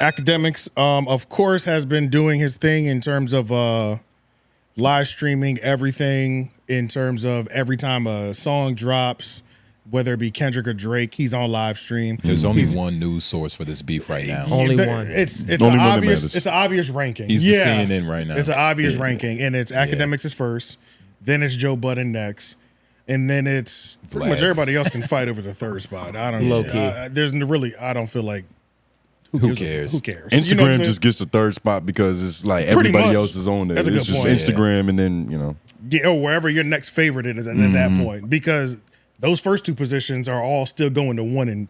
Akademiks, of course, has been doing his thing in terms of live streaming everything. In terms of every time a song drops, whether it be Kendrick or Drake, he's on live stream. There's only one news source for this beef right now. Only one. It's an obvious ranking. He's the CNN right now. It's an obvious ranking, and it's Akademiks is first, then it's Joe Budden next, and then it's pretty much everybody else can fight over the third spot. I don't know. There's really, I don't feel like. Who cares? Who cares? Instagram just gets the third spot because it's like everybody else is on there. That's it's just Instagram, and then or wherever your next favorite is at that point, because those first two positions are all still going to one, and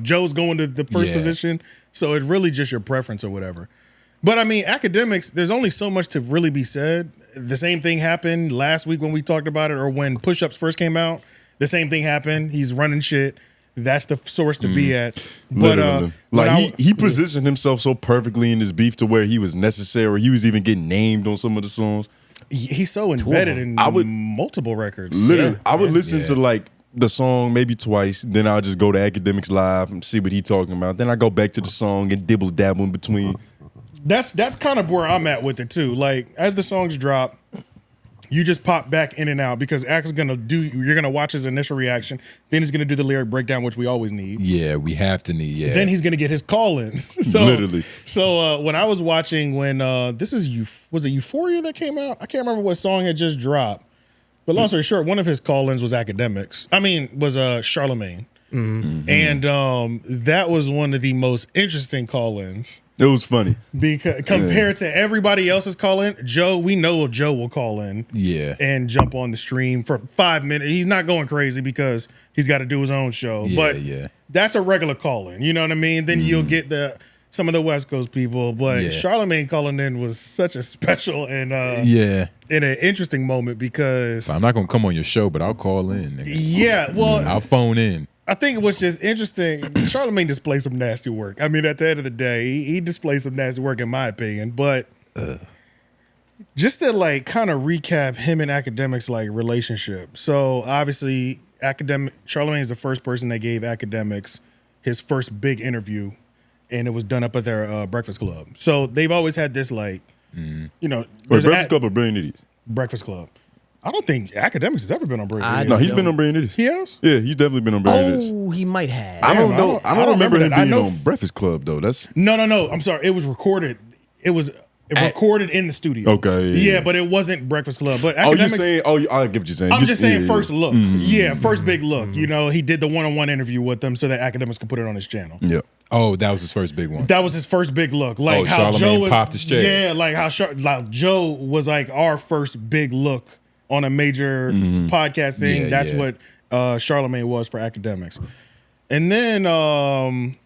Joe's going to the first position, so it's really just your preference or whatever. But I mean, Akademiks, there's only so much to really be said. The same thing happened last week when we talked about it, or when Push-Ups first came out. The same thing happened. He's running shit. That's the source to be at. But he positioned himself so perfectly in this beef to where he was necessary. He was even getting named on some of the songs. He's so embedded in multiple records. Literally, I would listen to like the song maybe twice, then I'll just go to Akademiks Live and see what he's talking about. Then I go back to the song and dibble dabble in between. That's kind of where I'm at with it too. Like as the songs drop, you just pop back in and out because Ak is you're gonna watch his initial reaction, then he's gonna do the lyric breakdown, which we always need. Yeah, we have to need. Yeah. Then he's gonna get his call-ins. So, literally. So when I was watching, was it Euphoria that came out? I can't remember what song had just dropped. But long story short, one of his call-ins was Akademiks. Was Charlamagne. Mm-hmm. And that was one of the most interesting call-ins. It was funny because compared to everybody else's call-in, we know Joe will call in, and jump on the stream for 5 minutes. He's not going crazy because he's got to do his own show, but that's a regular call-in. You know what I mean? Then you'll get some of the West Coast people, but Charlamagne calling in was such a special and an interesting moment because I'm not gonna come on your show, but I'll call in. Yeah, well, I'll phone in. I think it was just interesting. Charlamagne displayed some nasty work. I mean, at the end of the day, he displayed some nasty work in my opinion. But just to like kind of recap him and Akademiks like relationship. So obviously, Charlamagne is the first person that gave Akademiks his first big interview, and it was done up at their Breakfast Club. So they've always had this like, Breakfast Club or Brilliant Idiots? Breakfast Club. I don't think Akademiks has ever been on Brilliant Idiots. No, he's been on Brilliant Idiots. He has? Yeah, he's definitely been on Brilliant Idiots. Oh, he might have. I don't know. I don't remember him being on Breakfast Club though. No. I'm sorry. It was recorded. It was recorded in the studio. Okay. Yeah, but it wasn't Breakfast Club. But you're saying? I get what you're saying. I'm just saying first look. Yeah, first big look. He did the one-on-one interview with them so that Akademiks could put it on his channel. Yeah. Oh, that was his first big one. That was his first big look. Like how Charlamagne Joe popped his chair. Yeah, like how Joe was like our first big look on a major podcast thing. That's what Charlamagne was for Akademiks. And then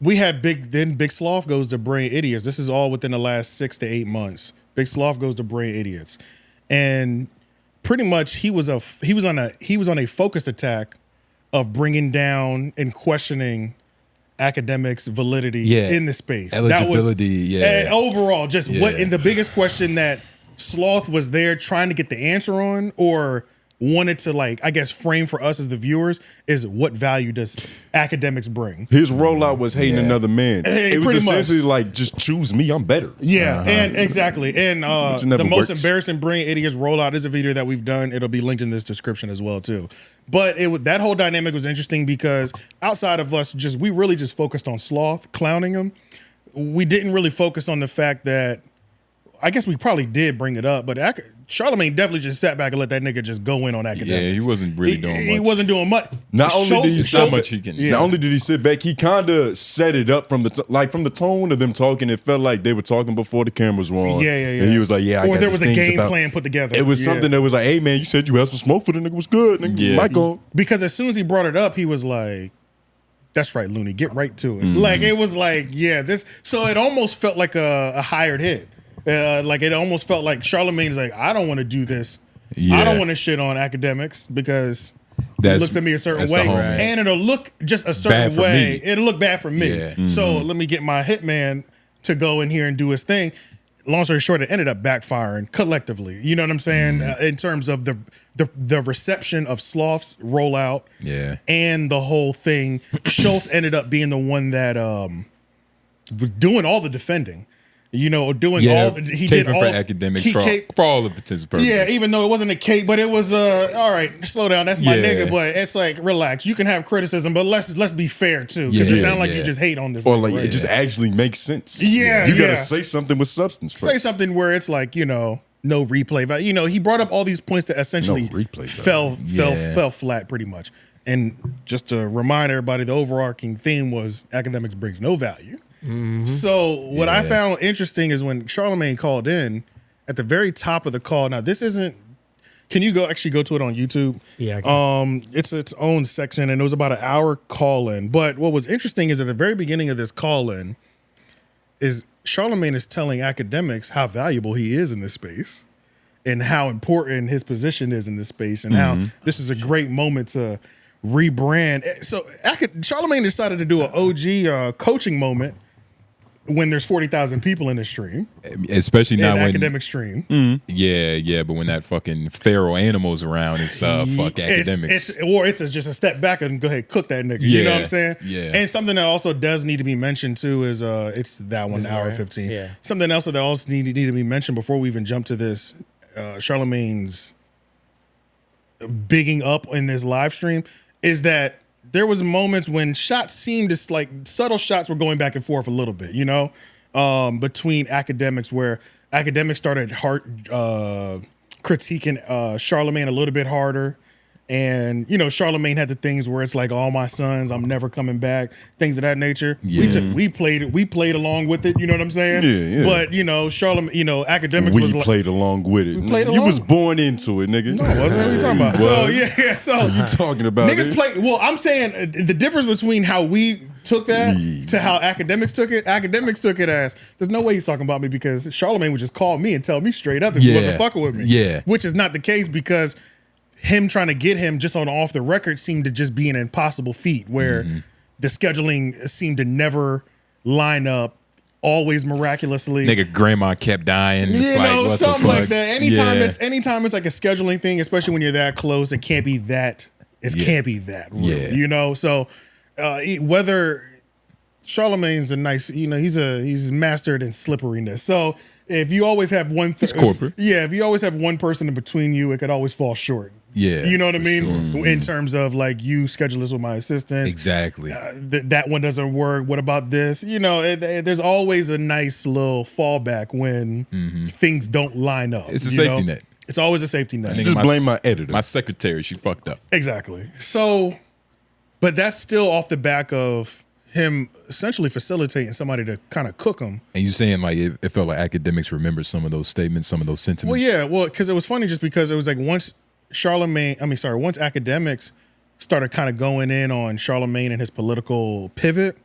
we had Big Sloth goes to Brilliant Idiots. This is all within the last 6 to 8 months. Big Sloth goes to Brilliant Idiots. And pretty much he was on a focused attack of bringing down and questioning Akademiks' validity in the space. Eligibility, and overall, just what in the biggest question that Sloth was there trying to get the answer on, or wanted to like, I guess, frame for us as the viewers is what value does Akademiks bring? His rollout was hating another man. It was essentially like, just choose me, I'm better. Yeah, and exactly. And the most embarrassing Brilliant Idiots rollout is a video that we've done. It'll be linked in this description as well too. But that whole dynamic was interesting because outside of us, we really just focused on Sloth clowning him. We didn't really focus on the fact that, I guess we probably did bring it up, but Charlamagne definitely just sat back and let that nigga just go in on Akademiks. Yeah, he wasn't really doing much. He wasn't doing much. Not only did he sit back, he kind of set it up from the tone of them talking. It felt like they were talking before the cameras were on. Yeah. And he was like, or there was a game plan put together. It was something that was like, hey man, you said you had some smoke for the nigga, was good. Nigga, mic on. Because as soon as he brought it up, he was like, that's right, Looney, get right to it. Like it was like, this. So it almost felt like a hired hit. Like it almost felt like Charlamagne's like, I don't want to do this. I don't want to shit on Akademiks because he looks at me a certain way, and it'll look just a certain way. It'll look bad for me. So let me get my hitman to go in here and do his thing. long story short, it ended up backfiring collectively. You know what I'm saying? In terms of the reception of Sloth's rollout, and the whole thing. Schultz ended up being the one that was doing all the defending. You know, doing all he did all for Akademiks for all of its purposes. Yeah, even though it wasn't a cape, but it was all right. Slow down, that's my nigga. But it's like, relax. You can have criticism, but let's be fair too, because it sounds like you just hate on this. Or nigga, like right? it just actually makes sense. Yeah, you gotta say something with substance. First. Say something where it's like, you know, no replay value. You know, he brought up all these points that essentially fell flat pretty much. And just to remind everybody, the overarching theme was Akademiks brings no value. So what I found interesting is when Charlamagne called in at the very top of the call. Now this isn't. Can you go to it on YouTube? Yeah. I can. It's its own section, and it was about an hour call in. But what was interesting is at the very beginning of this call in, is Charlamagne is telling Akademiks how valuable he is in this space, and how important his position is in this space, and how this is a great moment to rebrand. So Charlamagne decided to do an OG coaching moment when there's 40,000 people in the stream, especially now when Akademiks stream. But when that fucking feral animal's around, it's fuck Akademiks. It's just a step back and go ahead cook that nigga. You know what I'm saying? Yeah. And something that also does need to be mentioned too is it's that 1 hour 15. Yeah. Something else that also need to be mentioned before we even jump to this, Charlamagne's bigging up in this live stream is that there was moments when shots seemed to, like, subtle shots were going back and forth a little bit, you know, between Akademiks, where Akademiks started critiquing Charlamagne a little bit harder. And, you know, Charlamagne had the things where it's like, all my sons, I'm never coming back, things of that nature. Yeah. We played along with it, you know what I'm saying? Yeah. But, you know, Akademiks we was like, played along with it. played You along? was born into it, nigga. no, it wasn't. What are you talking about? So What you talking about? niggas it? play. Well, I'm saying the difference between how we took that to how Akademiks took it. Akademiks took it as, there's no way he's talking about me, because Charlamagne would just call me and tell me straight up if he wasn't fucking with me. Yeah. Which is not the case, because him trying to get him just on off the record seemed to just be an impossible feat, where the scheduling seemed to never line up, always miraculously. Nigga, grandma kept dying. It's You like, know, what something the fuck? like that. Anytime it's like a scheduling thing, especially when you're that close, it can't be that. It can't be that. Really, Yeah. you know. So whether Charlamagne's a nice, you know, he's mastered in slipperiness. So if you always have one, It's corporate. If you always have one person in between you, it could always fall short. Yeah, You know what I mean? sure. In terms of like, you schedule this with my assistants. Exactly. That one doesn't work. What about this? You know, there's always a nice little fallback when things don't line up. It's a safety net. It's always a safety net. Nigga, Just blame my editor. My secretary, she fucked up. Exactly. So, but that's still off the back of him essentially facilitating somebody to kind of cook him. And you saying like it felt like Akademiks remember some of those statements, some of those sentiments. Well, yeah. Well, because it was funny just because it was like once Akademiks started kind of going in on Charlamagne and his political pivot,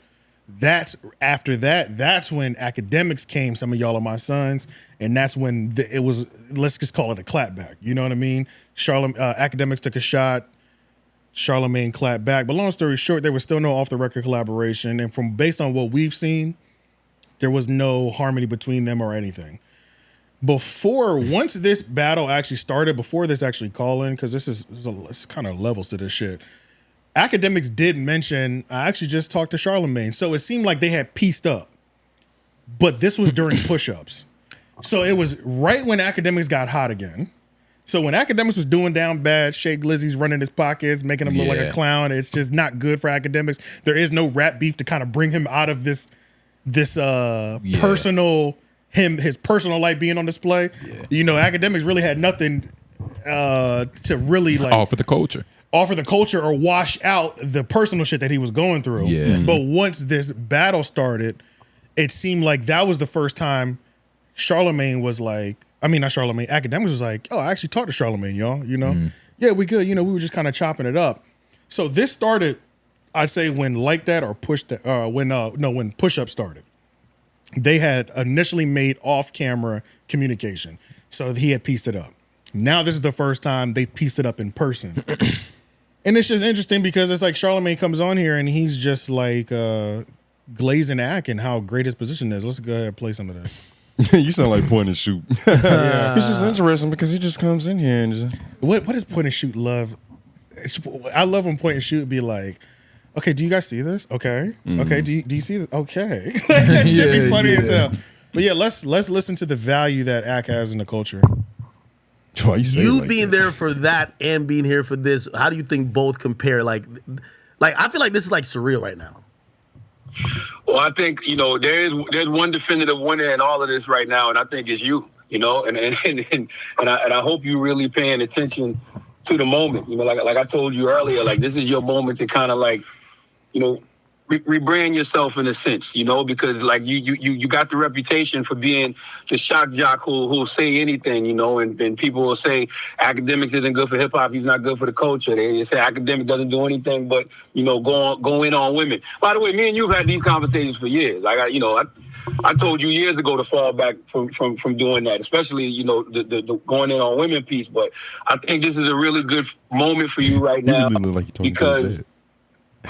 that's when Akademiks came, some of y'all are my sons, and that's when it was, let's just call it a clapback. You know what I mean? Akademiks took a shot, Charlamagne clapped back. But long story short, there was still no off-the-record collaboration, and based on what we've seen, there was no harmony between them or anything. Once this battle actually started, before this actually call-in, because it's kind of levels to this shit, Akademiks did mention, I actually just talked to Charlamagne, so it seemed like they had pieced up, but this was during push-ups. So it was right when Akademiks got hot again. So when Akademiks was doing down bad, Shay Glizzy's running his pockets, making him look like a clown. It's just not good for Akademiks. There is no rap beef to kind of bring him out of this personal, his personal life being on display. Yeah. You know, Akademiks really had nothing to really like offer the culture or wash out the personal shit that he was going through. Yeah. But once this battle started, it seemed like that was the first time Charlamagne was like, Akademiks was like, oh, I actually talked to Charlamagne, y'all. You know, yeah, we good. You know, we were just kind of chopping it up. So this started, I'd say, when Like That or when Push Up started. They had initially made off-camera communication, so he had pieced it up. Now this is the first time they pieced it up in person. And it's just interesting because it's like Charlamagne comes on here and he's just like glazing Ak and how great his position is. Let's go ahead and play some of that. You sound like point and shoot. It's just interesting because he just comes in here and just... What does point and shoot love? I love when point and shoot be like, okay, do you guys see this? Okay, okay, do you see this? Okay, that should be funny as hell. But yeah, let's listen to the value that Ak has in the culture. You being there for that and being here for this, how do you think both compare? Like I feel like this is like surreal right now. Well, I think, there's one definitive winner in all of this right now, and I think it's you, and I hope you're really paying attention to the moment. Like I told you earlier, like this is your moment to kind of like, rebrand yourself in a sense, because like you got the reputation for being the shock jock who'll say anything, and people will say Akademiks isn't good for hip hop, he's not good for the culture. They say Akademiks doesn't do anything but go in on women. By the way, me and you have had these conversations for years. Like I told you years ago to fall back from doing that, especially the going in on women piece. But I think this is a really good moment for you right now because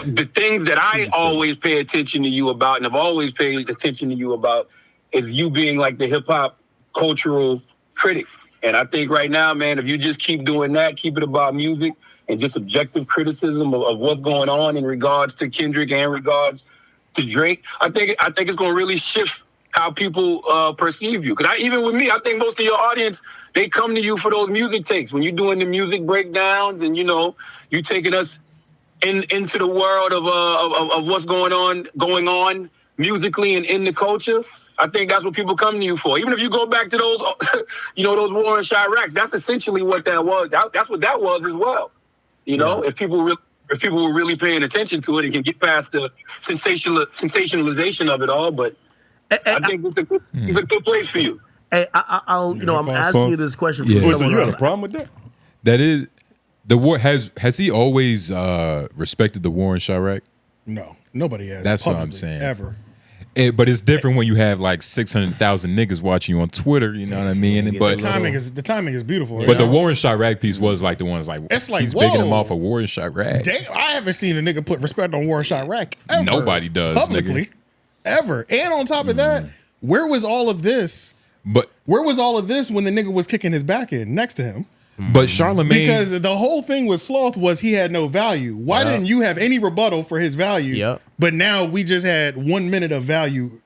the things that I always pay attention to you about and have always paid attention to you about is you being like the hip hop cultural critic. And I think right now, man, if you just keep doing that, keep it about music and just objective criticism of what's going on in regards to Kendrick and regards to Drake, I think it's going to really shift how people perceive you. Because even with me, I think most of your audience, they come to you for those music takes. When you're doing the music breakdowns and, you taking us into the world of what's going on musically and in the culture, I think that's what people come to you for. Even if you go back to those, those War and Chiracs, that's essentially what that was. That's what that was as well. If people were really paying attention to it and can get past the sensationalization of it all. But I think it's a good place for you. Hey, I'm asking you this question. So you had a problem with that? That is. The war has he always respected the War in Chirac? No, nobody has. That's what I'm saying. Ever. But it's different when you have like 600,000 niggas watching you on Twitter. You know what I mean? But the timing is beautiful. But the War in Chirac piece was like the ones like it's like he's bigging him off of War in Chirac. Damn, I haven't seen a nigga put respect on War in Chirac ever. Nobody does publicly, ever. And on top of that, where was all of this? But where was all of this when the nigga was kicking his back in next to him? But Charlamagne, because the whole thing with Sloth was he had no value. Why didn't you have any rebuttal for his value? Yep. But now we just had 1 minute of value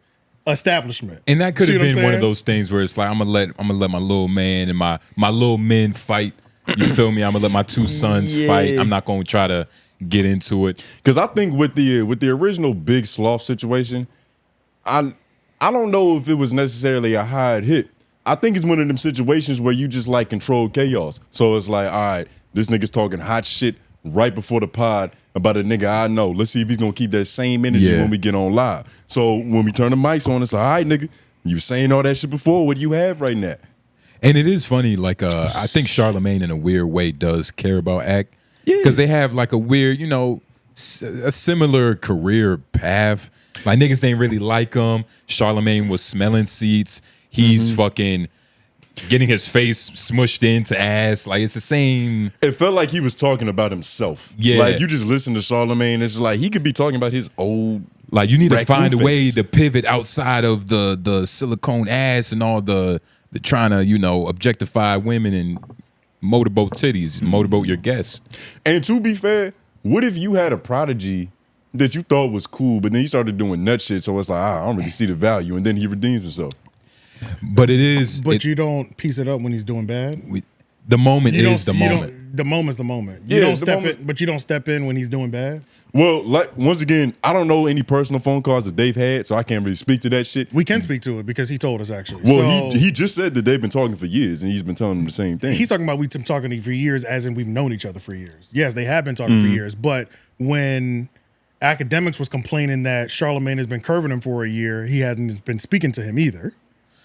establishment, and that could have been one of those things where it's like I'm gonna let my little man and my little men fight. You feel me? I'm gonna let my two sons fight. I'm not gonna try to get into it because I think with the original Big Sloth situation, I don't know if it was necessarily a hard hit. I think it's one of them situations where you just like control chaos. So it's like, all right, this nigga's talking hot shit right before the pod about a nigga I know. Let's see if he's gonna keep that same energy when we get on live. So when we turn the mics on, it's like, all right, nigga, you were saying all that shit before. What do you have right now? And it is funny, like I think Charlamagne in a weird way does care about Ak. Because they have like a weird, a similar career path. Like niggas ain't really like him. Charlamagne was smelling seats. He's fucking getting his face smushed into ass. Like it's the same. It felt like he was talking about himself. Yeah. Like you just listen to Charlamagne, it's like he could be talking about his old. Like you need to find a way to pivot outside of the silicone ass and all the trying to, objectify women and motorboat titties, motorboat your guests. And to be fair, what if you had a prodigy that you thought was cool, but then you started doing nut shit, so it's like, I don't really see the value, and then he redeems himself. But it is. But you don't piece it up when he's doing bad. The moment is the moment. The moment's the moment. You don't step in, but you don't step in when he's doing bad. Well, like once again, I don't know any personal phone calls that they've had, so I can't really speak to that shit. We can speak to it because he told us actually. Well, he just said that they've been talking for years, and he's been telling them the same thing. He's talking about we've been talking for years, as in we've known each other for years. Yes, they have been talking for years, but when Akademiks was complaining that Charlamagne has been curving him for a year, he hadn't been speaking to him either.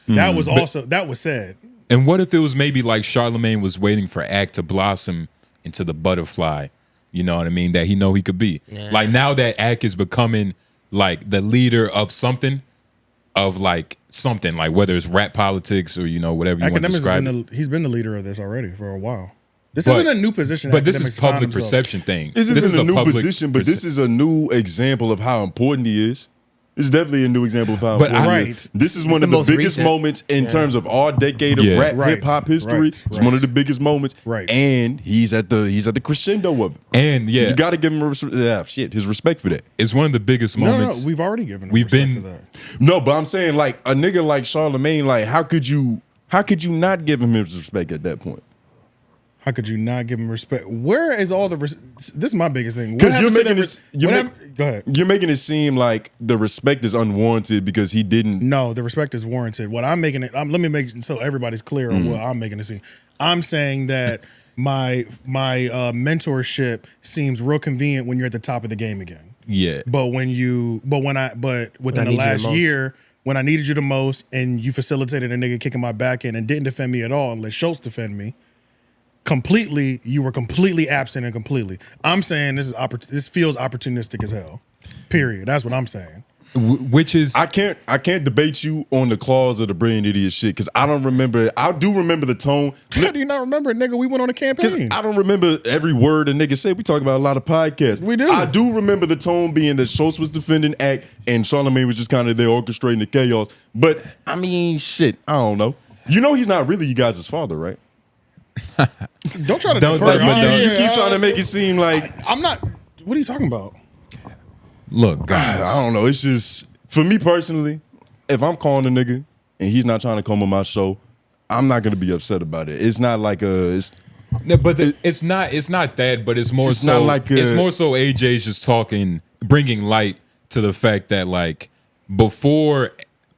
That was that was said. And what if it was maybe like Charlamagne was waiting for Ak to blossom into the butterfly, you know what I mean, that he know he could be. Yeah. Like now that Ak is becoming like the leader of something, like whether it's rap politics or whatever you want to describe. He's been the leader of this already for a while. This isn't a new position. But this is public perception thing. This isn't a new position, but this is a new example of how important he is. It's definitely a new example of how But important it is. This is one of the biggest recent moments in terms of our decade of rap hip hop history. It's one of the biggest moments. Right. And he's at the crescendo of it. And yeah, you got to give him his respect for that. it's one of the biggest moments. No, we've already given him We've respect been- for that. No, but I'm saying like a nigga like Charlamagne, like how could you not give him his respect at that point? How could you not give him respect? Where is all the? This is my biggest thing. What Because you're happened to making that this. go ahead. You're making it seem like the respect is unwarranted because he didn't. No, the respect is warranted. What I'm making it. Let me make so everybody's clear on what I'm making it seem. I'm saying that my mentorship seems real convenient when you're at the top of the game again. yeah. But within the last year, when I needed you the most, and you facilitated a nigga kicking my back in and didn't defend me at all, and let Schultz defend me. Completely, you were completely absent and completely. I'm saying this feels opportunistic as hell. Period. That's what I'm saying. Which is I can't debate you on the clause of the brilliant idiot shit because I don't remember. I do remember the tone. How do you not remember it, nigga? We went on a campaign. I don't remember every word a nigga said. We talk about a lot of podcasts. We do. I do remember the tone being that Schultz was defending Act and Charlamagne was just kind of there orchestrating the chaos. But I mean, shit, I don't know. You know he's not really you guys' father, right? Don't try to Don't- defer. don't- You keep trying to make it seem like I'm not. What are you talking about? look, guys. I don't know. It's just for me personally. If I'm calling a nigga and he's not trying to come on my show, I'm not gonna be upset about it. It's not like No, but it's not that, but it's more It's so not like it's more so AJ's just bringing light to the fact that like before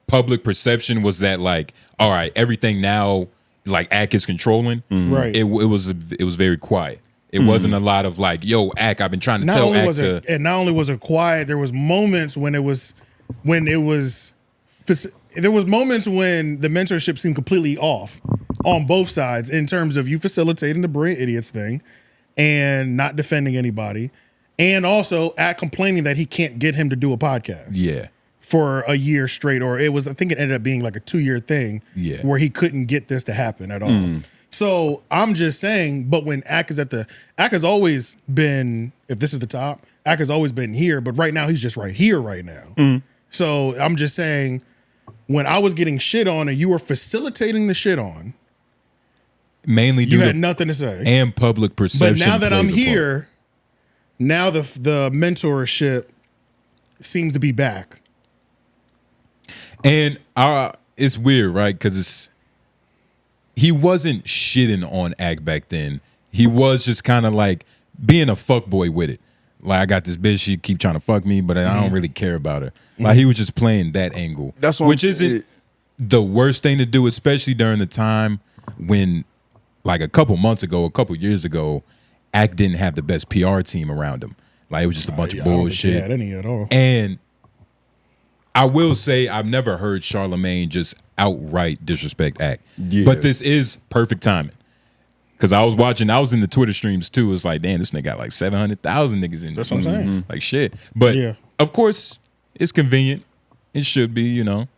public perception was that like, all right, everything now like Ack is controlling. Right. It was very quiet. It wasn't a lot of like, yo, Ack, I've been trying to tell Ack to. And not only was it quiet, there was moments when there was moments when the mentorship seemed completely off on both sides in terms of you facilitating the brilliant idiots thing and not defending anybody, and also Ack complaining that he can't get him to do a podcast. Yeah. For a year straight, or I think it ended up being like a 2-year thing where he couldn't get this to happen at all. So I'm just saying, but when Ack has always been, if this is the top, Ack has always been here, but right now he's just right here right now. So I'm just saying, when I was getting shit on and you were facilitating the shit on, Mainly you due had to nothing to say. and public perception. But now that I'm plays a part. here, now the mentorship seems to be back. And it's weird, right? Because he wasn't shitting on Ack back then. He was just kind of like being a fuckboy with it. Like, I got this bitch, she keep trying to fuck me, but I don't really care about her. Like, he was just playing that angle. That's what which I'm isn't saying. the worst thing to do, especially during the time when, like a couple years ago, Ack didn't have the best PR team around him. Like, it was just a bunch of I don't think bullshit. he had any at all. And I will say I've never heard Charlamagne just outright disrespect Ack. Yeah. But this is perfect timing. Because I was in the Twitter streams too. It's like, damn, this nigga got like 700,000 niggas in there. That's what I'm saying. Like shit. But Yeah. of course, it's convenient. It should be, you know.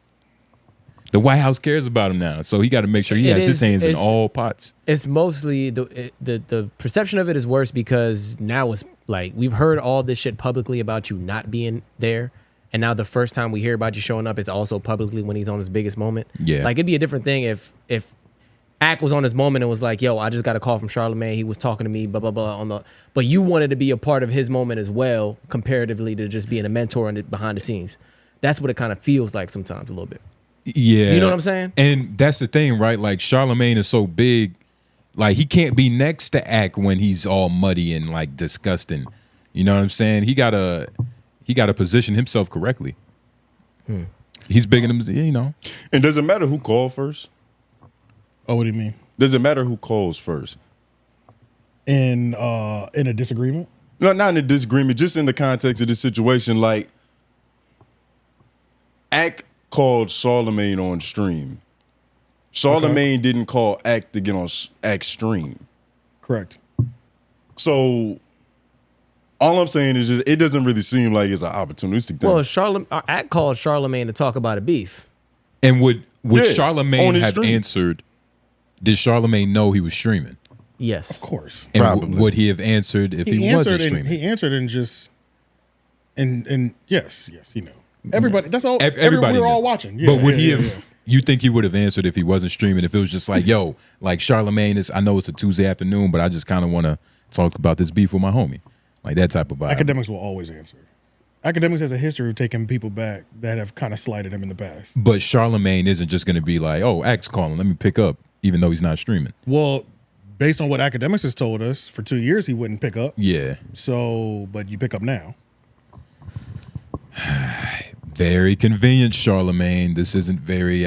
The White House cares about him now. So he got to make sure he has his hands in all pots. It's mostly the perception of it is worse because now it's like we've heard all this shit publicly about you not being there. And now the first time we hear about you showing up is also publicly when he's on his biggest moment. Yeah. Like it'd be a different thing if Ack was on his moment and was like, yo, I just got a call from Charlamagne. He was talking to me, blah, blah, blah. But you wanted to be a part of his moment as well, comparatively to just being a mentor behind the scenes. That's what it kind of feels like sometimes a little bit. Yeah. You know what I'm saying? And that's the thing, right? Like Charlamagne is so big, like he can't be next to Ack when he's all muddy and like disgusting. You know what I'm saying? He gotta position himself correctly. He's big in him, you know. And does it matter who called first? Oh, what do you mean? Does it matter who calls first? In a disagreement? No, not in a disagreement, just in the context of this situation. Like, Ack called Charlamagne on stream. Charlamagne didn't call Ack to get on Ack's stream. Correct. So, all I'm saying is just, it doesn't really seem like it's an opportunistic thing. Well, Ack called Charlamagne to talk about a beef. And would Yeah, on Charlamagne his have stream. answered? Did Charlamagne know he was streaming? Yes. Of course. And Probably. would he have answered if he wasn't streaming? He answered and just and yes, he knew. Everybody, that's all. Everybody we're all knew. watching. Yeah, But would he yeah, have? yeah. You think he would have answered if he wasn't streaming? If it was just like, yo, like Charlamagne is. I know it's a Tuesday afternoon, but I just kind of want to talk about this beef with my homie, like that type of vibe. Akademiks will always answer. Akademiks has a history of taking people back that have kind of slighted him in the past. But Charlamagne isn't just going to be like, oh, Axe calling, let me pick up, even though he's not streaming. Well, based on what Akademiks has told us, for 2 years he wouldn't pick up. Yeah. So, but you pick up now. Very convenient, Charlamagne. This isn't very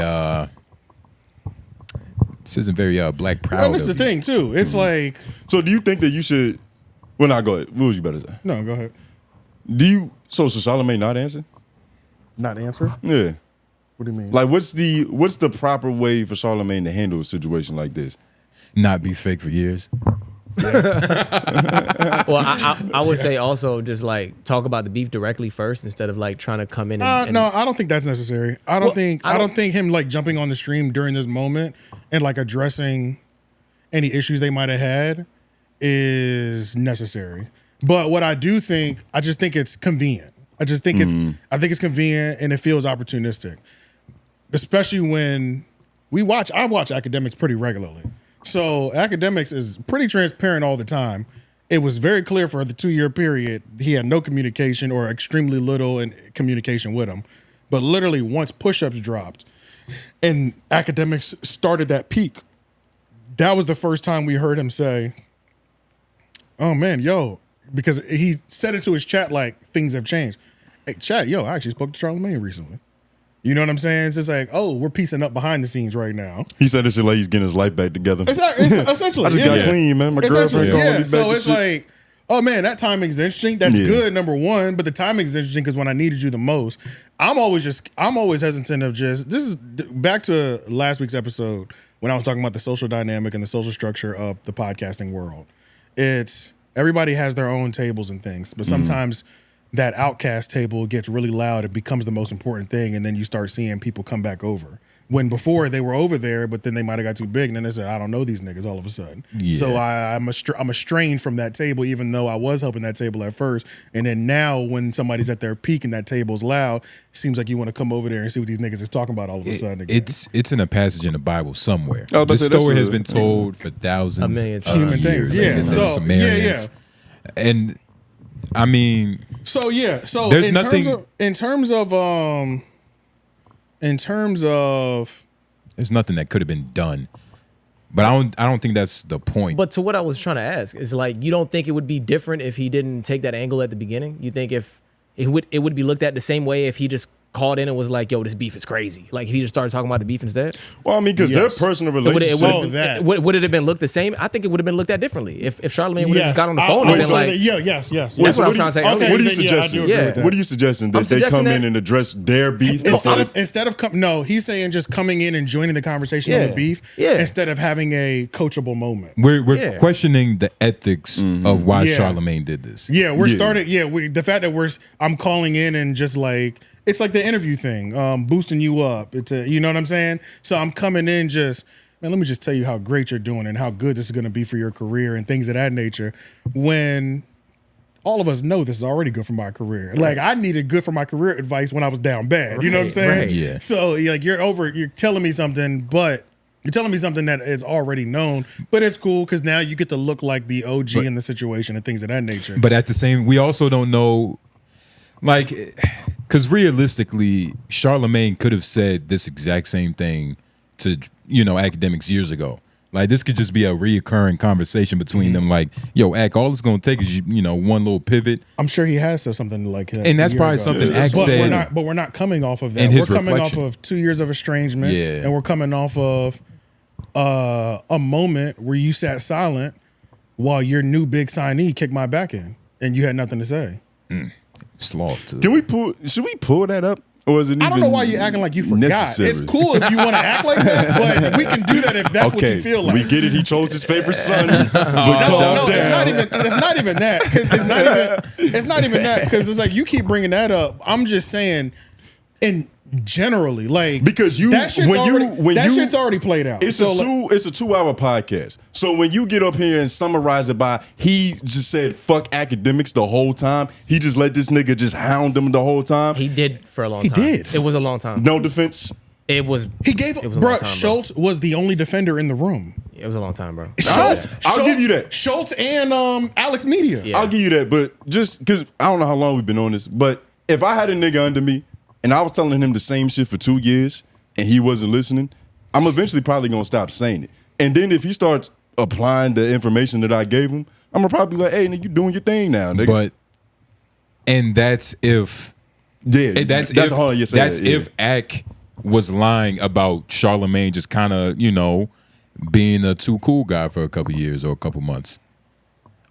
black proud. And this is the thing too. It's like, So do you think that you should? Well, not go ahead. What was you better say? no, go ahead. Do you? So should Charlamagne not answer? Not answer. Yeah. What do you mean? Like, what's the proper way for Charlamagne to handle a situation like this? Not be fake for years. Well, I would say also just like talk about the beef directly first instead of like trying to come in. And no, I don't think that's necessary. I don't Well, think him like jumping on the stream during this moment and like addressing any issues they might have had is necessary. But what I do think, I just think it's convenient. I think it's convenient and it feels opportunistic, especially when I watch Akademiks pretty regularly. So Akademiks is pretty transparent all the time. It was very clear for the 2 year period he had no communication or extremely little in communication with him. But literally once push-ups dropped and Akademiks started that peak, that was the first time we heard him say, "Oh man, yo," because he said it to his chat like things have changed. Hey, chat, yo, I actually spoke to Charlamagne recently. You know what I'm saying? It's just like, oh, we're piecing up behind the scenes right now. He said this shit like he's getting his life back together. It's essentially. I just got clean, man. My girlfriend calling me back. So and it's shit. like, oh man, that timing is interesting. That's good, number one. But the timing is interesting because when I needed you the most, I'm always hesitant of just. This is back to last week's episode when I was talking about the social dynamic and the social structure of the podcasting world. It's everybody has their own tables and things, but sometimes that outcast table gets really loud. It becomes the most important thing, and then you start seeing people come back over. When before they were over there, but then they might have got too big, and then they said, "I don't know these niggas." All of a sudden, so I'm estranged from that table, even though I was helping that table at first. And then now, when somebody's at their peak and that table's loud, it seems like you want to come over there and see what these niggas is talking about. All of a sudden, again. It's in a passage in the Bible somewhere. Oh, This that's story a- has been told for thousands, A million of times. Human years. things, yeah. It's So, Sumerians. And I mean, So There's in nothing- terms of there's nothing that could have been done. But I don't think that's the point. But to what I was trying to ask is like, you don't think it would be different if he didn't take that angle at the beginning? You think if it would be looked at the same way if he just called in and was like, "Yo, this beef is crazy." Like if he just started talking about the beef instead. Well, I mean, because Yes. their personal Would relationship. would it have been looked the same? I think it would have been looked at differently if Charlamagne would have yes, just got on the phone and been like, yes. That's what I'm trying to say. Okay, What are you then, yeah, I suggesting? do agree Yeah. with that. What are you suggesting? That I'm they suggesting come that- in and address their beef before Instead of no, he's saying just coming in and joining the conversation on Yeah. the beef Yeah. instead of having a coachable moment. we're Yeah. questioning the ethics of why Yeah. Charlamagne did this. Yeah, we're Yeah. starting. Yeah, the fact that I'm calling in and just like it's like the interview thing, boosting you up. It's you know what I'm saying. So I'm coming in just, man, let me just tell you how great you're doing and how good this is going to be for your career and things of that nature. When all of us know this is already good for my career. Like I needed good for my career advice when I was down bad. You know what I'm Right, saying? right. Yeah. So like you're telling me something, but you're telling me something that is already known, but it's cool because now you get to look like the OG in the situation and things of that nature. But at the same, we also don't know, like, because realistically, Charlamagne could have said this exact same thing to Akademiks years ago. Like this could just be a reoccurring conversation between them. Like, yo, Ak, all it's gonna take is one little pivot. I'm sure he has said something like that. And that's a year probably ago. something Ak But said. we're not coming off of that. In We're his coming reflection. off of 2 years of estrangement, Yeah. and we're coming off of a moment where you sat silent while your new big signee kicked my back in, and you had nothing to say. Sloth. Too. Should we pull that up? Or is it I don't know why you're acting like you forgot. necessary? It's cool if you want to act like that, but we can do that if that's what you feel like. we get it. He chose his favorite son. But No, it's not even that. 'Cause it's not even that because it's like you keep bringing that up. I'm just saying And generally, like because that shit's already played out. It's a 2-hour podcast. So when you get up here and summarize it by he just said fuck academics the whole time, he just let this nigga just hound them the whole time. He did for a long time. He did. It was a long time. No defense. It was. He gave. It was a bro, long time, Schultz was the only defender in the room. It was a long time, bro. I'll give you that. Schultz and Alex Media. Yeah. I'll give you that. But just because I don't know how long we've been on this, but if I had a nigga under me and I was telling him the same shit for 2 years and he wasn't listening, I'm eventually probably gonna stop saying it. And then if he starts applying the information that I gave him, I'm gonna probably be like, hey, nigga, you doing your thing now, nigga. But and that's if that's if Ak was lying about Charlamagne just kind of, you know, being a too cool guy for a couple years or a couple months.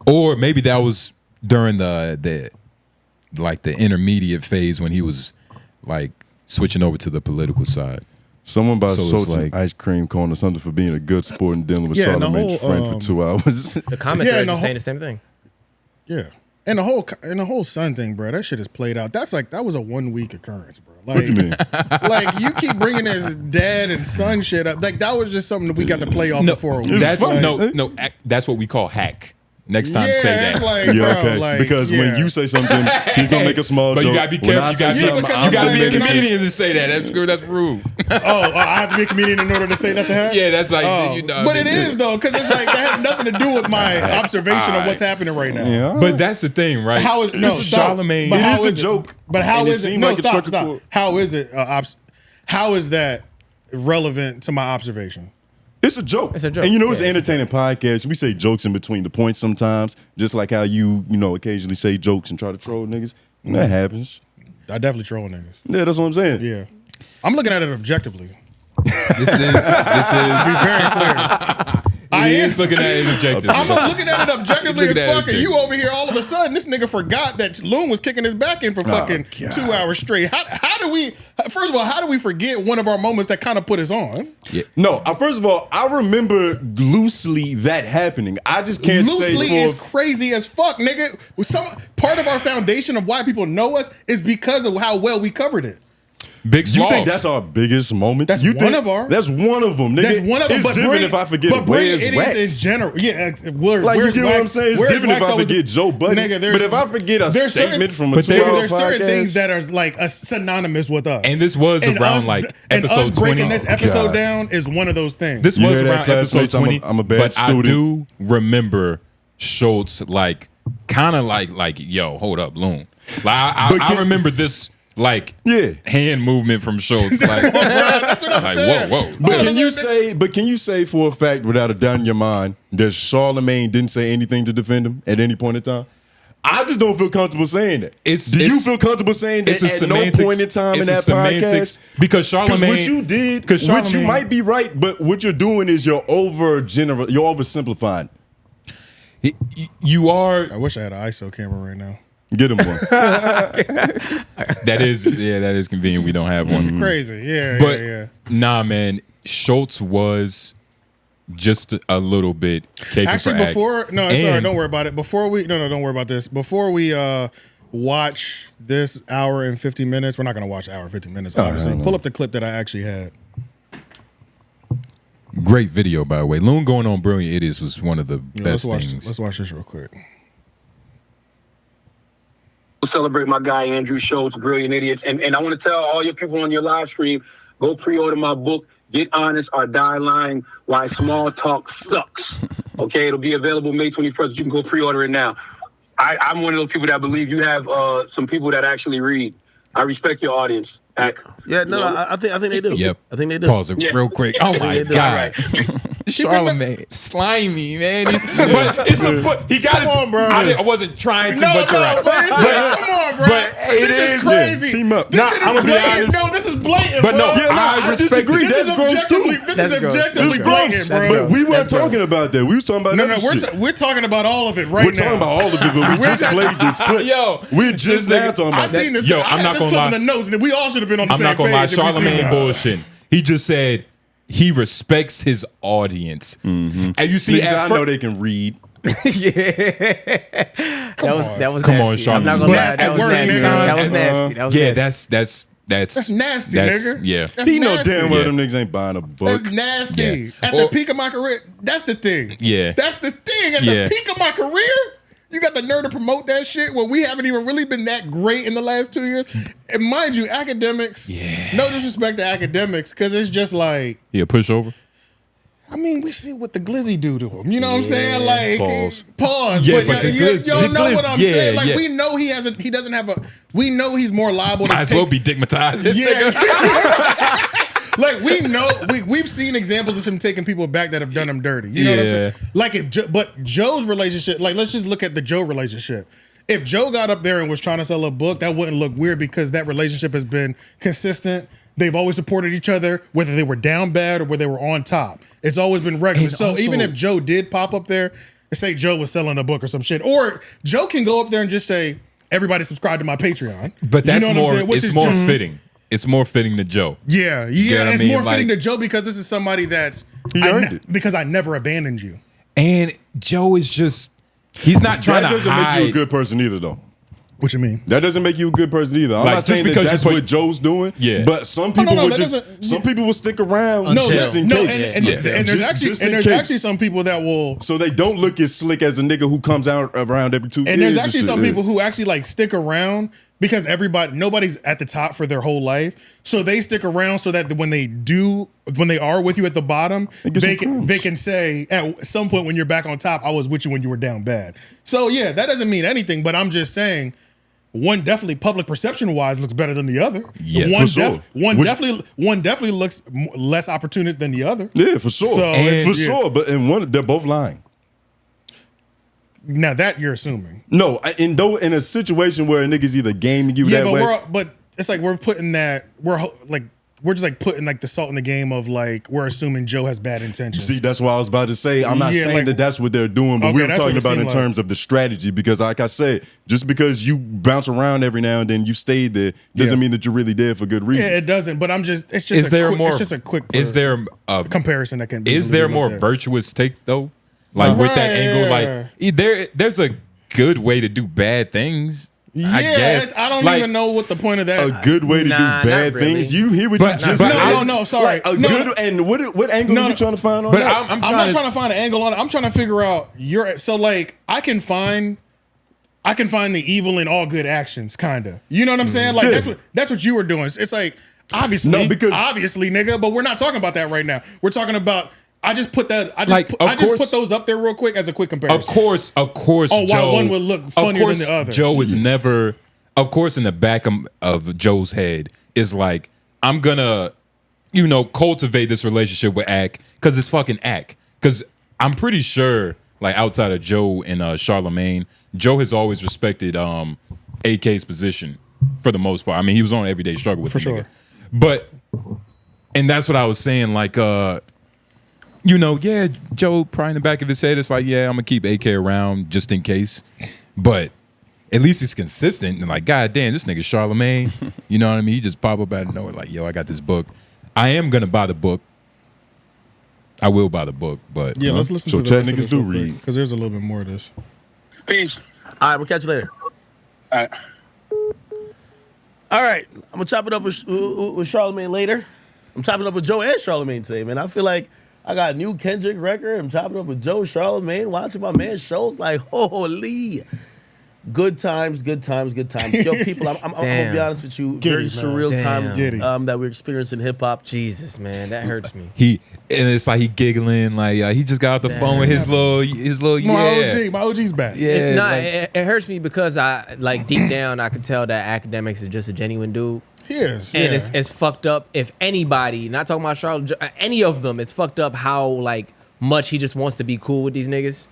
Or maybe that was during the intermediate phase when he was like switching over to the political side. Someone bought So it's Schultz like- an ice cream cone or something for being a good sport and dealing with Yeah, and the Charlamagne's whole, friend for 2 hours. The comment Yeah, threads and the are whole- saying the same thing. Yeah. And the whole Sun thing, bro, that shit is played out. That was a 1 week occurrence, bro. Like, What you mean? Like you keep bringing this dad and son shit up. Like that was just something that we got to play off for a week. That's Like, that's what we call hack. Next time, yeah, say that. it's like, Yeah, bro, okay. like, Because when you say something, he's gonna make a small But joke. you gotta be When careful. I You say gotta, something, because I'm you gotta gonna be a make it- comedian to say that. That's rude. I have to be a comedian in order to say that to her. Yeah, that's like you know. But it is though, because it's like that has nothing to do with my observation of what's happening right now. Yeah. But that's the thing, right? How is no stop. Charlamagne? But It how is a joke, But how and it is it? seemed No, like a stop, trucker stop. quote. How is it? How is that relevant to my observation? It's a joke. It's a joke. And you know, it's Yeah, an entertaining podcast. We say jokes in between the points sometimes, just like how you know, occasionally say jokes and try to troll niggas. And that happens. I definitely troll niggas. Yeah, that's what I'm saying. Yeah, I'm looking at it objectively. This is Very clear. I am looking at it objectively. I'm looking at it objectively as Looking at it fuck, and you over here all of a sudden, this nigga forgot that 𝙁was kicking his back in for fucking God. 2 hours straight. How do we, first of all, how do we forget one of our moments that kind of put us on? No, first of all, I remember loosely that happening. I just can't Loosely say is crazy as fuck, nigga. Some part of our foundation of why people know us is because of how well we covered it. Big You Sloth. think that's our biggest moment? That's you one think, of our- That's one of them, nigga. That's one of them. It's But different bring, if I forget but where's bring wax. it is in general. Yeah, where, Like, you where's get what wax? I'm saying? It's Where's different if wax I always- forget Joe Budden. Nigga, But if I forget a there's statement from a but there- 2-hour there's certain podcast, things that are like synonymous with us. And this was And around us- like and us episode 20. breaking this episode God. down is one of those things. This You was hear that, around episode classmates? 20. I'm a bad but student. I do remember Schultz like kind of like yo, hold up, Loon. Like I remember this like hand movement from Schultz. Like, That's what I'm like saying. whoa. But can you say for a fact, without a doubt in your mind, that Charlamagne didn't say anything to defend him at any point in time? I just don't feel comfortable saying that. Do you feel comfortable saying that it's a at no semantics- point in time in it's that a semantics, podcast? because Charlamagne, what you did, because what you Charlamagne- might be right, but what you're doing is you're oversimplifying. You are. I wish I had an ISO camera right now. Get him one. That is convenient. We don't have one. Crazy. Yeah, But yeah. nah, man, Schultz was just a little bit capable. Actually, before it's all right, And- don't worry about it. Before we don't worry about this. Before we watch this hour and 50 minutes, we're not gonna watch hour and 50 minutes, obviously. Pull up the clip that I actually had. Great video, by the way. Loon going on Brilliant Idiots was one of the best things. Let's watch this real quick. Celebrate my guy Andrew Schultz, Brilliant Idiots, and I want to tell all your people on your live stream, go pre-order my book, Get Honest or Die Lying, Why Small Talk Sucks. Okay, it'll be available May 21st. You can go pre-order it now. I'm one of those people that believe you have some people that actually read. I respect your audience. Yeah, no, I think they do. Yep. I think they do. Pause it real quick. Oh my they do. God. Charlamagne, slimy, man. But it's a but he got it. Come on, bro. I wasn't trying to, but you're right. Come on, bro. but This is crazy. Team up. This Nah, shit is I'm gonna be blatant. honest. No, this is blatant, But bro. no, I respect disagree. it. This is That's gross objectively, too. this That's is gross. objectively That's gross. blatant, That's bro. But we weren't That's talking about that. We was talking about No, other shit. we're talking about all of it right We're now. talking about all of it, but we just played this clip. Yo, We're just now talking I about seen this. Yo, I I'm had not this gonna clip lie. in the notes, and we all should have been on the I'm same not gonna lie. page. if we seen Charlamagne that. bullshit. He just said he respects his audience, and you see, Niggas, I at know first, they can read. That was Come on, nasty. Sean. I'm not gonna lie. Nasty That was word, nasty. nigga. That was nasty. That was yeah, nasty. That's nasty, nigga. Yeah. That's He know nasty. damn well them niggas ain't buying a book. That's nasty. Yeah. At the peak of my career, that's the thing. Yeah. That's the thing. At the peak of my career, you got the nerve to promote that shit when we haven't even really been that great in the last 2 years. And mind you, Akademiks, no disrespect to Akademiks, because it's just like... Yeah, push over. I mean, we see what the Glizzy do to him. You know what I'm saying? Like, Pause. Yeah, but but the y'all Glizzy- know what I'm saying. Like, yeah. we know he doesn't have a. We know he's more liable to Might as take. well be digmatized. This Yeah. nigga. Like, we know we've seen examples of him taking people back that have done him dirty. You know what I'm saying? Like, but Joe's relationship. Like, let's just look at the Joe relationship. If Joe got up there and was trying to sell a book, that wouldn't look weird because that relationship has been consistent. They've always supported each other, whether they were down bad or whether they were on top. It's always been regular. And So also- even if Joe did pop up there and say Joe was selling a book or some shit, or Joe can go up there and just say, everybody subscribe to my Patreon. But that's you know more. Which It's is more just- fitting. It's more fitting to Joe. Yeah, what I it's mean? more Like- fitting to Joe because this is somebody that's He earned it. because I never abandoned you. And Joe is just. He's not trying That to doesn't hide. make you a good person either, though. What you mean? That doesn't make you a good person either. I'm Like, not just saying that because you that's put- what Joe's doing. Yeah. But some people no, would that just doesn't- some people will stick around No, just in no, case. and there's Just in there's case. actually some people that will. So they don't look as slick as a nigga who comes out around every 2 years. And there's actually shit. some people who actually like stick around because nobody's at the top for their whole life. So they stick around so that when they are with you at the bottom, get some they can say at some point when you're back on top, I was with you when you were down bad. So yeah, that doesn't mean anything, but I'm just saying one definitely public perception wise looks better than the other. Yeah, one for sure. one definitely looks less opportunist than the other. Yeah, for sure. So it's- For yeah. sure. But in one, they're both lying. Now that you're assuming. No, in a situation where a nigga's either gaming you Yeah, that way. but it's like we're putting that we're just like putting like the salt in the game of like we're assuming Joe has bad intentions. See, that's what I was about to say. I'm not Yeah, saying like- that that's what they're doing, but Okay, we were that's what talking it about in seemed like. terms of the strategy. Because, like I said, just because you bounce around every now and then, you stayed there, doesn't mean that you're really there for good reason. Yeah, it doesn't. But it's just Is there more? it's just a quick Is there a comparison that can be. Is there easily more looked at. virtuous take though? Like with that angle, like there's a good way to do bad things. I guess. I don't Like, even know what the point of that. A good way to Nah, do bad not really. things. You hear what But- you just but said? no, sorry. Like a No. good, and what angle No, are you trying to find on But that? I'm I'm not trying to find an angle on it. I'm trying to figure out so like I can find the evil in all good actions, kinda. You know what I'm saying? Like Yeah. that's what you were doing. It's like obviously, nigga, but we're not talking about that right now. We're talking about. I just put those up there real quick as a quick comparison. Of course, Oh, Joe. why one would look funnier than the other. Joe is never. Of course, in the back of Joe's head is like, I'm gonna, cultivate this relationship with Ak because it's fucking Ak. Because I'm pretty sure, like outside of Joe and Charlamagne, Joe has always respected AK's position for the most part. I mean, he was on Everyday Struggle with For the sure. nigga. But, and that's what I was saying, like, Joe probably in the back of his head, it's like, yeah, I'm gonna keep AK around just in case. But at least it's consistent. And like, God damn, this nigga Charlamagne, you know what I mean? He just pop up out of nowhere, like, yo, I got this book. I am gonna buy the book. I will buy the book, but Yeah, let's listen So to the chat rest of niggas this do real quick, read. because there's a little bit more of this. Peace. All right, we'll catch you later. All right. All right, I'm gonna chop it up with Charlamagne later. I'm chopping up with Joe and Charlamagne today, man. I feel like I got a new Kendrick record. I'm chopping up with Joe, Charlamagne, watching my man shows. Like, holy, good times, good times, good times. Yo, people, I'm gonna be honest with you. Very Giddy, man. surreal Giddy. time that we're experiencing hip hop. Jesus, man, that hurts me. it's like he giggling, like he just got off the phone with his little My OG's back. yeah. It hurts me because I like deep down I could tell that Akademiks is just a genuine dude. He is. And yeah. it's fucked up. If anybody, not talking about Charlotte, any of them, it's fucked up how like much he just wants to be cool with these niggas.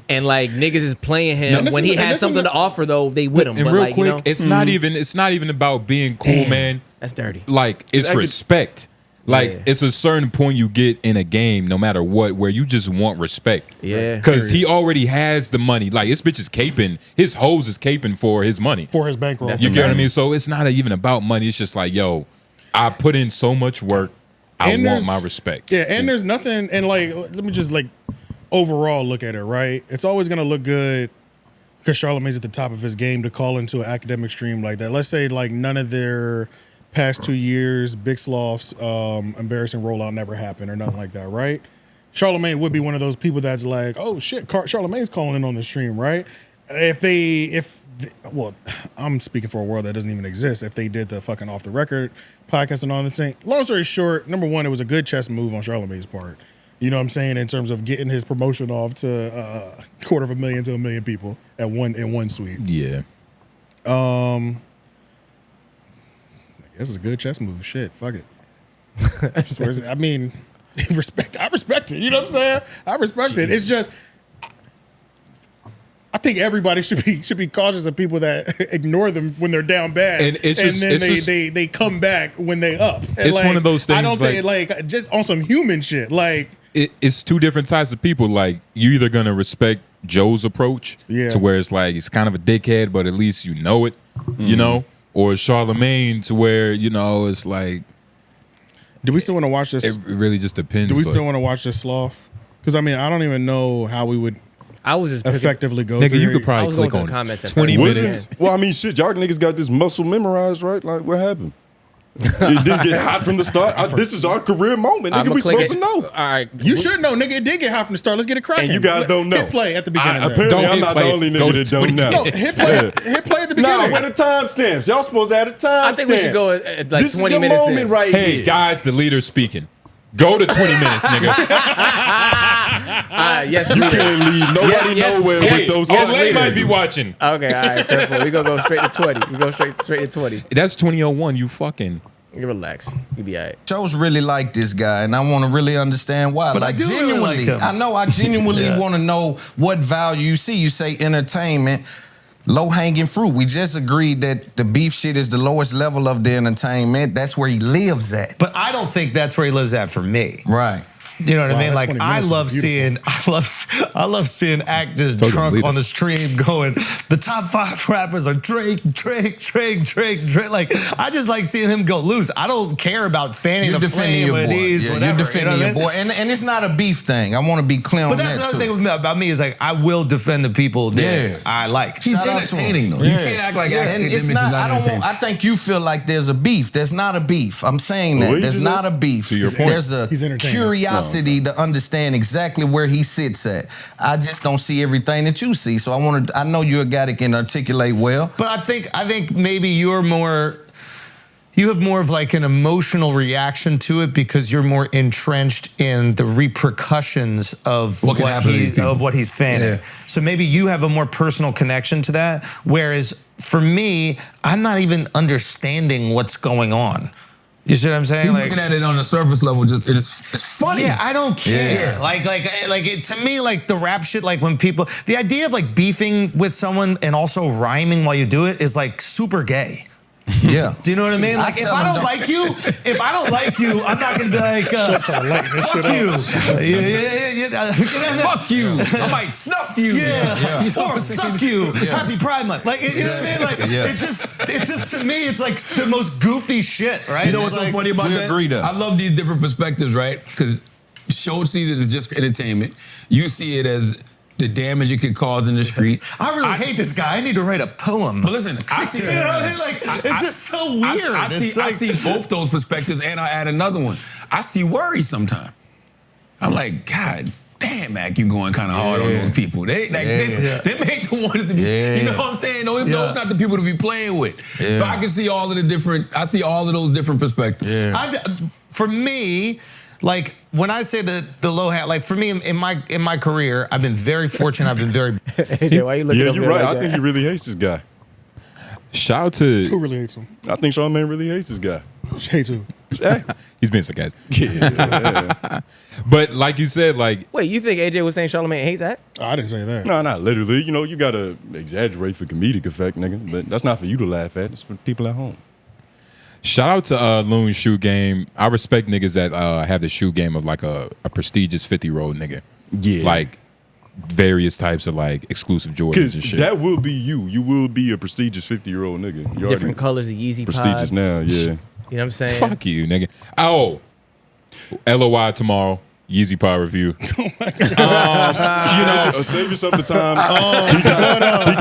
And like niggas is playing him when he has something to offer though, they with him. And but real like, quick, it's not even about being cool, Damn, man. That's dirty. Like it's respect. Like Yeah. it's a certain point you get in a game, no matter what, where you just want respect. Yeah. Because he already has the money. Like his bitch is caping, his hoes is caping for his money. For his bankroll. That's You get what I mean? So it's not even about money. It's just like, yo, I put in so much work. I And want there's- my respect. Yeah, and there's nothing, and like, let me just like overall look at it, right? It's always gonna look good because Charlamagne's at the top of his game to call into an academic stream like that. Let's say like none of their past 2 years, Big Sloth's embarrassing rollout never happened or nothing like that, right? Charlamagne would be one of those people that's like, oh shit, Charlamagne's calling in on the stream, right? Well, I'm speaking for a world that doesn't even exist. If they did the fucking off the record podcast and all this thing, long story short, number one, it was a good chess move on Charlamagne's part. You know what I'm saying? In terms of getting his promotion off to $250,000 to 1 million people in one sweep. Yeah. I guess it's a good chess move. Shit, fuck it. I mean, I respect it. You know what I'm saying? I respect it. It's just, I think everybody should be cautious of people that ignore them when they're down bad, and then they come back when they up. And it's one of those things. I don't say like just on some human shit. Like it's two different types of people. Like you either gonna respect Joe's approach, to where it's like he's kind of a dickhead, but at least you know it, you know, or Charlamagne to where it's like. Do we still want to watch this? It really just depends. Do we still want to watch this sloth? Because I mean, I don't even know how we would. I was just effectively go. Nigga, through you could probably click on comments 20 minutes. Well, I mean, shit, y'all niggas got this muscle memorized, right? Like, what happened? It didn't get hot from the start. This is our career moment, nigga. We supposed to know. All right, you should know, nigga. It did get hot from the start. Let's get it cracking. And you guys don't know. Hit play at the beginning. Apparently, I'm not the only nigga that don't know. No, hit play at the beginning. Nah, where the timestamps? Y'all supposed to have the timestamps. I think we should go at like this 20 is your minutes moment in. right Hey, here. guys, the leader's speaking. Go to 20 minutes, nigga. Yes, You can't leave nobody nowhere with those. Olay might be watching. Okay, all right, 10-4. We gonna go straight to 20. We go straight to 20. That's 2001. You fucking. You relax. You be all right. Joe's really like this guy, and I want to really understand why. But like I do really genuinely, like him. I know I genuinely want to know what value you see. You say entertainment, low-hanging fruit. We just agreed that the beef shit is the lowest level of the entertainment. That's where he lives at. But I don't think that's where he lives at for me. Right. You know what I mean? that Like 20 I minutes love is seeing, I love seeing actors Told you, drunk leader. on the stream going, the top 5 rappers are Drake. Like I just like seeing him go loose. I don't care about fanning You're the defending flame your or boy. these, Yeah, whatever. you're defending you know your what I mean? boy. And it's not a beef thing. I want to be clear on But that's that, the other too. thing about me is like I will defend the people that I like. He's Shout out to entertaining him. though. You can't act like And Akademiks it's is not, not entertaining. I think you feel like there's a beef. There's not a beef. I'm saying that. What you There's just not said? a beef. To your point. There's a He's entertaining. curiosity to understand exactly where he sits at. I just don't see everything that you see. So I know you're a guy that can articulate well. But I think maybe you have more of like an emotional reaction to it because you're more entrenched in the repercussions of What can happen to these people. what he's fanning. Yeah. So maybe you have a more personal connection to that. Whereas for me, I'm not even understanding what's going on. You see what I'm saying? He's Like, looking at it on the surface level. It's funny. yeah, I don't care. Yeah. Like it, to me, like the rap shit, like when people, the idea of like beefing with someone and also rhyming while you do it is like super gay. Yeah. Do you know what I mean? Like if I don't like you, I'm not gonna be like, fuck you. Fuck you. I might snuff you. Or suck you. Happy Pride Month. Like, you know what I mean? Like, it's just to me, it's like the most goofy shit, right? You know what's It's so like, funny about we that? agree though. I love these different perspectives, right? Because Show sees it as just entertainment. You see it as the damage it could cause in the street. I really hate this guy. I need to write a poem. But listen, I see. You know what I mean? Like, it's just so weird. I see both those perspectives, and I'll add another one. I see worry sometimes. I'm like, God damn, Mac, you going kind of hard on those people. They make the ones to be, you know what I'm saying? Those not the people to be playing with. So I can see all of those different perspectives. For me, like when I say the low hat, like for me in my career, I've been very fortunate. I've been very. AJ, why you looking Yeah, over you're there right. like I think that? he really hates this guy. Shout out Who to. really hates him? I think Charlamagne really hates this guy. Hates who? Hey. He's being sarcastic. Yeah. But like you said, like. Wait, you think AJ was saying Charlamagne hates that? I didn't say that. No, not literally. You know, you gotta exaggerate for comedic effect, nigga. But that's not for you to laugh at. It's for people at home. Shout out to Loon's shoe game. I respect niggas that have the shoe game of like a prestigious 50-year-old nigga. Yeah. Like various types of like exclusive Jordans Because and shit. that will be you. You will be a prestigious 50-year-old nigga. You're Different already colors of Yeezy prestigious pods. now, yeah. You know what I'm saying? Fuck you, nigga. Oh, LOI tomorrow. Yeezy Power review. Save yourself the time. He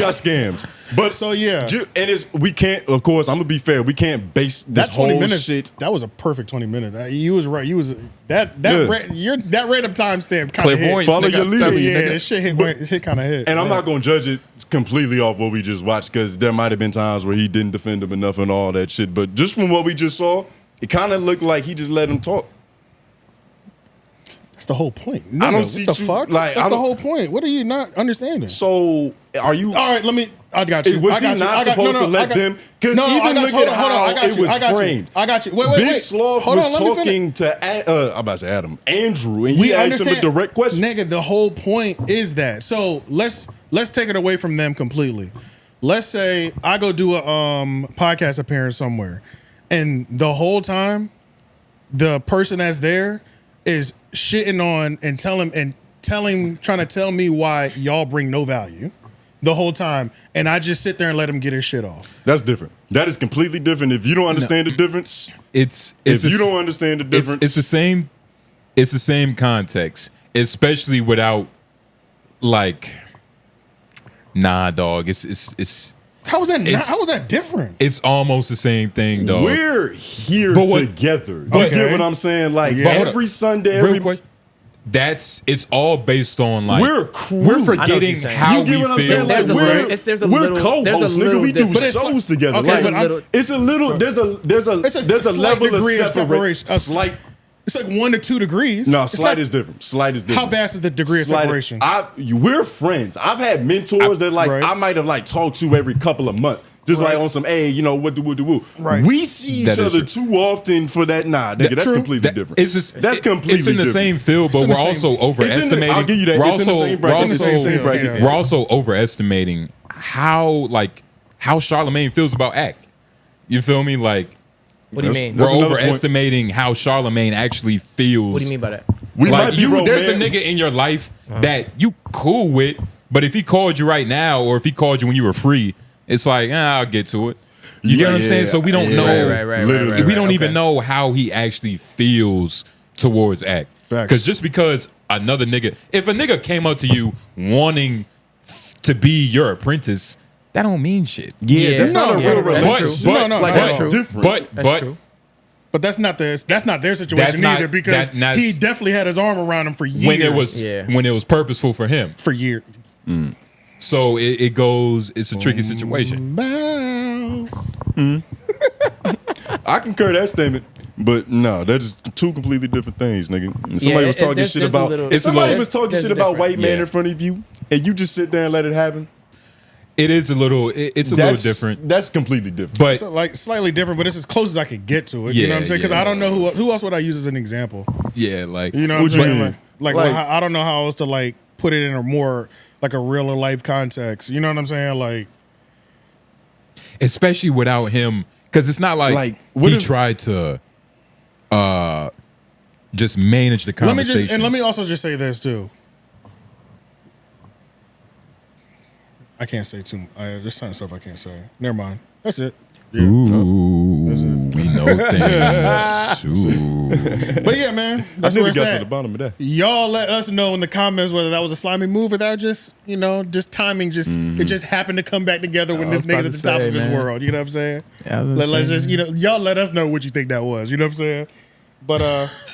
got scammed. But So, yeah. we can't. Of course, I'm gonna be fair. We can't base this That 20 whole minutes, shit. that was a perfect 20 minutes. You was right. You was that random timestamp kind of hit. Clairvoyance, Follow nigga, your I'm lead. telling you, Yeah, nigga. that shit hit kind of hit. And I'm not gonna judge it completely off what we just watched because there might have been times where he didn't defend him enough and all that shit. But just from what we just saw, it kind of looked like he just let him talk. That's the whole point. I don't Nigga, see what the you- fuck. like, That's I the don't- whole point. What are you not understanding? So are you? All right, I got you. Was I got he you. not I got- supposed no, to let I got- them? Because No, I even got look you. Hold at on, how I got it you. was I got you. framed. I got you. Wait, Big wait. Sloth Hold was on, let me talking to I'm about to say Andrew, and he asked him a direct question. Nigga, the whole point is that. So let's take it away from them completely. Let's say I go do a podcast appearance somewhere, and the whole time, the person that's there is shitting on and trying to tell me why y'all bring no value the whole time, and I just sit there and let him get his shit off. That's different. That is completely different. If you don't understand the difference, If you don't understand the difference, it's the same. It's the same context, especially without like, nah, dog. It's How was that? How was that different? it's almost the same thing, dog. we're here But what- together. You Okay. get what I'm saying? Like Yeah. every Sunday, Real quick, it's all based on like We're crew. we're I know what forgetting you're saying. how You get we what I'm feel. saying? Like There's a we're little- there's a little- co-hosts, there's a nigga. little We do difference. shows together. Okay, Like, but it's a little. There's a slight level degree of separation. A It's slight. It's like 1 to 2 degrees. No, It's slight not- is different. Slight is different. How vast is the degree of Slight- separation? We're friends. I've had mentors that like Right. I might have like talked to every couple of months. Just like on some, hey, what do. Right. We see each That is other true. too often for that. Nah, nigga, that's true. completely different. It's just That's completely It's in the different. same field, but in we're the same- also It's in the- overestimating. I'll give you that. We're It's in the also same bracket. we're It's in the also- same bracket. we're also overestimating how Charlamagne feels about Act. You feel me? Like What do you mean? we're That's another overestimating how Charlamagne actually feels. What do you mean by that? We Like might be there's a romantic. nigga in your life that you cool with, but if he called you right now, or if he called you when you were free, it's like, I'll get to it. You get what I'm saying? So we don't know. Literally. We don't even okay. know how he actually feels towards Act. Facts. Because just because another nigga, if a nigga came up to you wanting to be your apprentice, that don't mean shit. Yeah, that's not a No, real that's relationship. true. No, like that's that's true. different. That's true. But that's not their situation That's not- either, because that's- he definitely had his arm around him for years. when it was purposeful for him. for years. So it's a tricky situation. Bow. I concur that statement, but no, they're just two completely different things, nigga. And somebody was talking there's- shit there's a about. little- If somebody there's- was talking there's shit a about difference. white man Yeah. in front of you, and you just sit there and let it happen, It is a little. It's a little different. That's completely different. But So like slightly different, but it's as close as I could get to it. You know Yeah, what I'm saying? Because yeah. I don't know who else would I use as an example. yeah, like You know what I'm What you saying? mean? Like Like- I don't know how else to like put it in a more like a realer life context. You know what I'm saying? Like especially without him, because it's not like what he if- tried to just manage the conversation. let me also just say this too. I can't say too much. There's certain stuff I can't say. Never mind. That's it. Yeah. Ooh, we know things. Ooh. But yeah, man. I That's think where we it's got to at. the bottom of that. Y'all let us know in the comments whether that was a slimy move or that just, just timing. It just happened to come back together when this nigga's at the top of his world. You know what I'm saying? Yeah, Let's just, y'all let us know what you think that was. You know what I'm saying? But